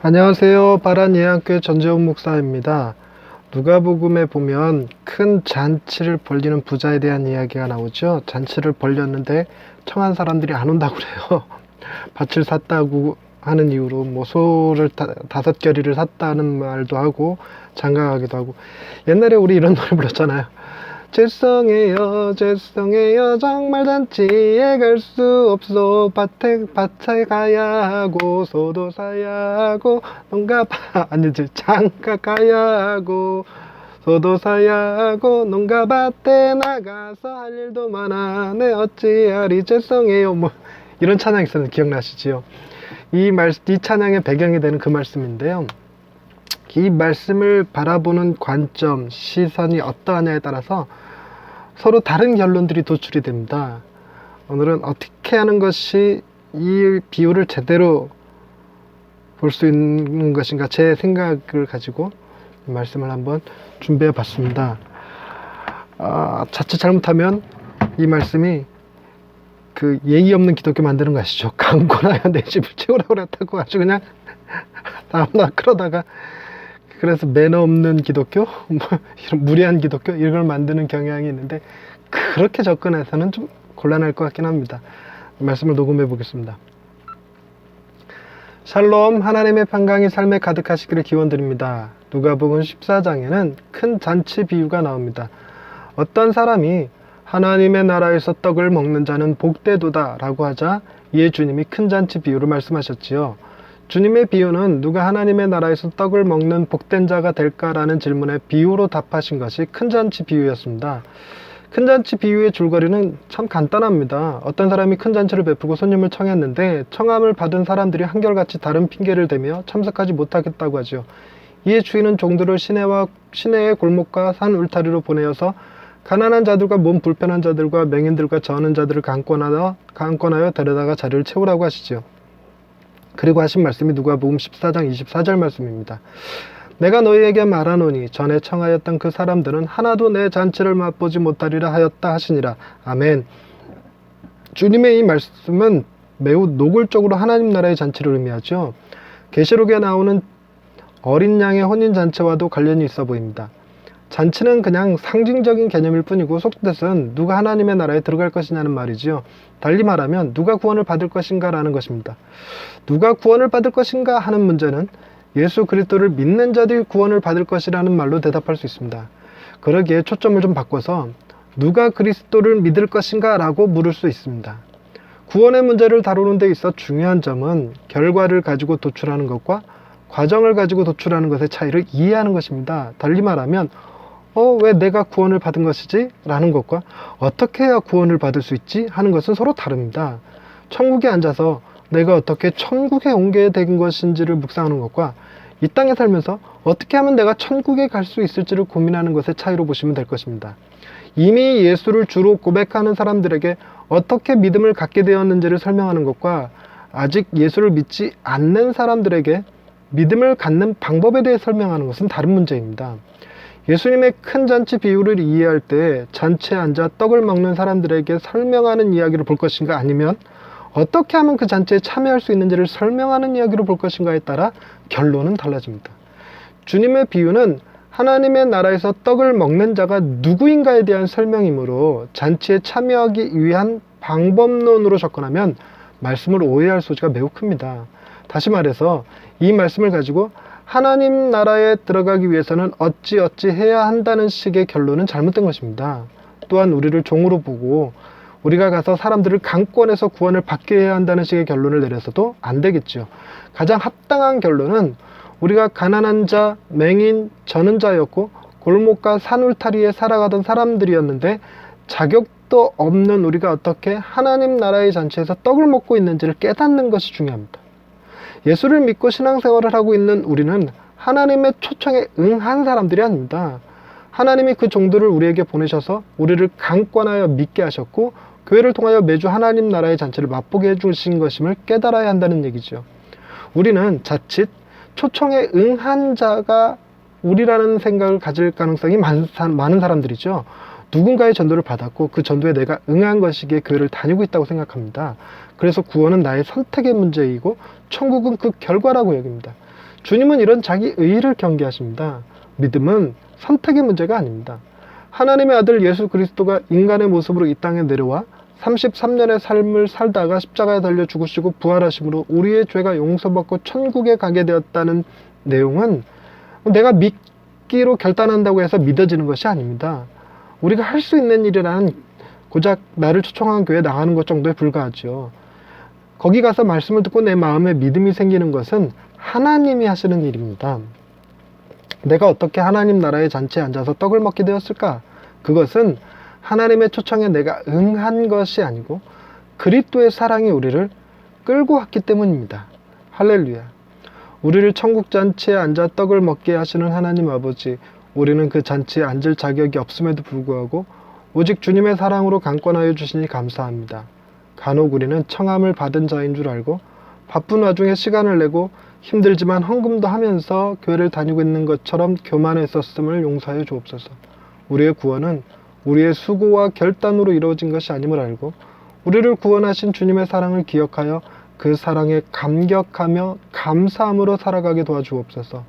안녕하세요. 바란예안교회 전재훈 목사입니다. 누가복음에 보면 큰 잔치를 벌리는 부자에 대한 이야기가 나오죠. 잔치를 벌렸는데 청한 사람들이 안 온다고 그래요. 밭을 샀다고 하는 이유로 소를 5겨리를 샀다는 말도 하고 장가가기도 하고. 옛날에 우리 이런 노래 불렀잖아요. 죄송해요 죄송해요 정말 잔치에 갈 수 없어 밭에 가야 하고 소도 사야 하고 아니지 장가 가야 하고 소도 사야 하고 농가 밭에 나가서 할 일도 많아네 어찌하리 죄송해요 이런 찬양 있었는데 기억나시지요? 이 찬양의 배경이 되는 그 말씀인데요, 이 말씀을 바라보는 관점, 시선이 어떠하냐에 따라서 서로 다른 결론들이 도출이 됩니다. 오늘은 어떻게 하는 것이 이 비유를 제대로 볼 수 있는 것인가, 제 생각을 가지고 말씀을 한번 준비해 봤습니다. 자칫 잘못하면 이 말씀이 그 예의 없는 기독교 만드는 거 아시죠? 강권하여 내 집을 채우라고 그랬다고 아주 그냥 다음날 그러다가, 그래서 매너 없는 기독교, 이런 무례한 기독교, 이걸 만드는 경향이 있는데, 그렇게 접근해서는 좀 곤란할 것 같긴 합니다. 말씀을 녹음해 보겠습니다. 샬롬, 하나님의 평강이 삶에 가득하시기를 기원드립니다. 누가복음 14장에는 큰 잔치 비유가 나옵니다. 어떤 사람이 하나님의 나라에서 떡을 먹는 자는 복되도다 라고 하자 이에 주님이 큰 잔치 비유를 말씀하셨지요. 주님의 비유는 누가 하나님의 나라에서 떡을 먹는 복된 자가 될까라는 질문에 비유로 답하신 것이 큰 잔치 비유였습니다. 큰 잔치 비유의 줄거리는 참 간단합니다. 어떤 사람이 큰 잔치를 베푸고 손님을 청했는데 청함을 받은 사람들이 한결같이 다른 핑계를 대며 참석하지 못하겠다고 하죠. 이에 주인은 종들을 시내의 골목과 산 울타리로 보내어서 가난한 자들과 몸 불편한 자들과 맹인들과 저하는 자들을 강권하여 데려다가 자리를 채우라고 하시죠. 그리고 하신 말씀이 누가복음 14장 24절 말씀입니다. 내가 너희에게 말하노니 전에 청하였던 그 사람들은 하나도 내 잔치를 맛보지 못하리라 하였다 하시니라. 아멘. 주님의 이 말씀은 매우 노골적으로 하나님 나라의 잔치를 의미하죠. 계시록에 나오는 어린 양의 혼인잔치와도 관련이 있어 보입니다. 잔치는 그냥 상징적인 개념일 뿐이고 속뜻은 누가 하나님의 나라에 들어갈 것이냐는 말이지요. 달리 말하면 누가 구원을 받을 것인가 라는 것입니다. 누가 구원을 받을 것인가 하는 문제는 예수 그리스도를 믿는 자들이 구원을 받을 것이라는 말로 대답할 수 있습니다. 그러기에 초점을 좀 바꿔서 누가 그리스도를 믿을 것인가 라고 물을 수 있습니다. 구원의 문제를 다루는 데 있어 중요한 점은 결과를 가지고 도출하는 것과 과정을 가지고 도출하는 것의 차이를 이해하는 것입니다. 달리 말하면 왜 내가 구원을 받은 것이지? 라는 것과 어떻게 해야 구원을 받을 수 있지? 하는 것은 서로 다릅니다. 천국에 앉아서 내가 어떻게 천국에 온 게 된 것인지를 묵상하는 것과 이 땅에 살면서 어떻게 하면 내가 천국에 갈 수 있을지를 고민하는 것의 차이로 보시면 될 것입니다. 이미 예수를 주로 고백하는 사람들에게 어떻게 믿음을 갖게 되었는지를 설명하는 것과 아직 예수를 믿지 않는 사람들에게 믿음을 갖는 방법에 대해 설명하는 것은 다른 문제입니다. 예수님의 큰 잔치 비유를 이해할 때 잔치에 앉아 떡을 먹는 사람들에게 설명하는 이야기를 볼 것인가, 아니면 어떻게 하면 그 잔치에 참여할 수 있는지를 설명하는 이야기로 볼 것인가에 따라 결론은 달라집니다. 주님의 비유는 하나님의 나라에서 떡을 먹는 자가 누구인가에 대한 설명이므로 잔치에 참여하기 위한 방법론으로 접근하면 말씀을 오해할 소지가 매우 큽니다. 다시 말해서 이 말씀을 가지고 하나님 나라에 들어가기 위해서는 어찌 해야 한다는 식의 결론은 잘못된 것입니다. 또한 우리를 종으로 보고 우리가 가서 사람들을 강권해서 구원을 받게 해야 한다는 식의 결론을 내려서도 안 되겠죠. 가장 합당한 결론은 우리가 가난한 자, 맹인, 저는 자였고 골목과 산울타리에 살아가던 사람들이었는데 자격도 없는 우리가 어떻게 하나님 나라의 잔치에서 떡을 먹고 있는지를 깨닫는 것이 중요합니다. 예수를 믿고 신앙생활을 하고 있는 우리는 하나님의 초청에 응한 사람들이 아닙니다. 하나님이 그 종들을 우리에게 보내셔서 우리를 강권하여 믿게 하셨고 교회를 통하여 매주 하나님 나라의 잔치를 맛보게 해주신 것임을 깨달아야 한다는 얘기죠. 우리는 자칫 초청에 응한 자가 우리라는 생각을 가질 가능성이 많은 사람들이죠. 누군가의 전도를 받았고 그 전도에 내가 응한 것이기에 교회를 다니고 있다고 생각합니다. 그래서 구원은 나의 선택의 문제이고 천국은 그 결과라고 여깁니다. 주님은 이런 자기 의의를 경계하십니다. 믿음은 선택의 문제가 아닙니다. 하나님의 아들 예수 그리스도가 인간의 모습으로 이 땅에 내려와 33년의 삶을 살다가 십자가에 달려 죽으시고 부활하심으로 우리의 죄가 용서받고 천국에 가게 되었다는 내용은 내가 믿기로 결단한다고 해서 믿어지는 것이 아닙니다. 우리가 할 수 있는 일이란 고작 나를 초청한 교회에 나가는 것 정도에 불과하죠. 거기 가서 말씀을 듣고 내 마음에 믿음이 생기는 것은 하나님이 하시는 일입니다. 내가 어떻게 하나님 나라의 잔치에 앉아서 떡을 먹게 되었을까? 그것은 하나님의 초청에 내가 응한 것이 아니고 그리스도의 사랑이 우리를 끌고 왔기 때문입니다. 할렐루야. 우리를 천국 잔치에 앉아 떡을 먹게 하시는 하나님 아버지, 우리는 그 잔치에 앉을 자격이 없음에도 불구하고 오직 주님의 사랑으로 강권하여 주시니 감사합니다. 간혹 우리는 청함을 받은 자인 줄 알고 바쁜 와중에 시간을 내고 힘들지만 헌금도 하면서 교회를 다니고 있는 것처럼 교만했었음을 용서해 주옵소서. 우리의 구원은 우리의 수고와 결단으로 이루어진 것이 아님을 알고 우리를 구원하신 주님의 사랑을 기억하여 그 사랑에 감격하며 감사함으로 살아가게 도와주옵소서.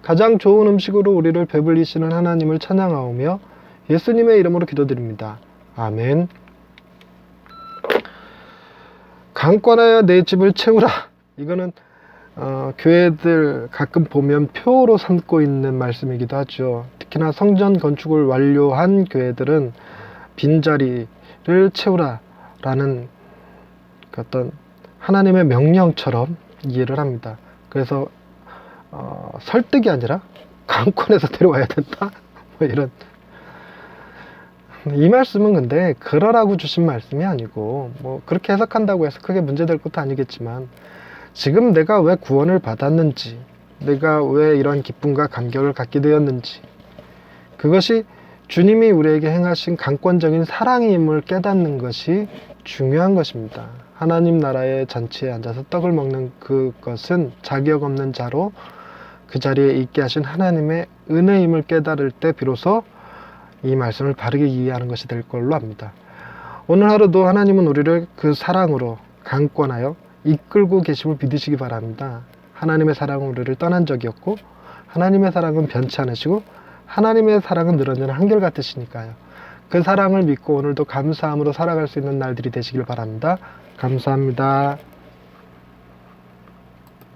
가장 좋은 음식으로 우리를 배불리시는 하나님을 찬양하오며 예수님의 이름으로 기도드립니다. 아멘. 강권하여 내 집을 채우라. 이거는 교회들 가끔 보면 표로 삼고 있는 말씀이기도 하죠. 특히나 성전 건축을 완료한 교회들은 빈자리를 채우라 라는 어떤 하나님의 명령처럼 이해를 합니다. 그래서 설득이 아니라 강권해서 데려와야 된다? 뭐 이런. 이 말씀은 근데 그러라고 주신 말씀이 아니고 뭐 그렇게 해석한다고 해서 크게 문제될 것도 아니겠지만 지금 내가 왜 구원을 받았는지, 내가 왜 이런 기쁨과 감격을 갖게 되었는지, 그것이 주님이 우리에게 행하신 강권적인 사랑임을 깨닫는 것이 중요한 것입니다. 하나님 나라의 잔치에 앉아서 떡을 먹는 그것은 자격 없는 자로 그 자리에 있게 하신 하나님의 은혜임을 깨달을 때 비로소 이 말씀을 바르게 이해하는 것이 될 걸로 압니다. 오늘 하루도 하나님은 우리를 그 사랑으로 강권하여 이끌고 계심을 믿으시기 바랍니다. 하나님의 사랑은 우리를 떠난 적이 없고 하나님의 사랑은 변치 않으시고 하나님의 사랑은 늘어나는 한결같으시니까요. 그 사랑을 믿고 오늘도 감사함으로 살아갈 수 있는 날들이 되시길 바랍니다. 감사합니다.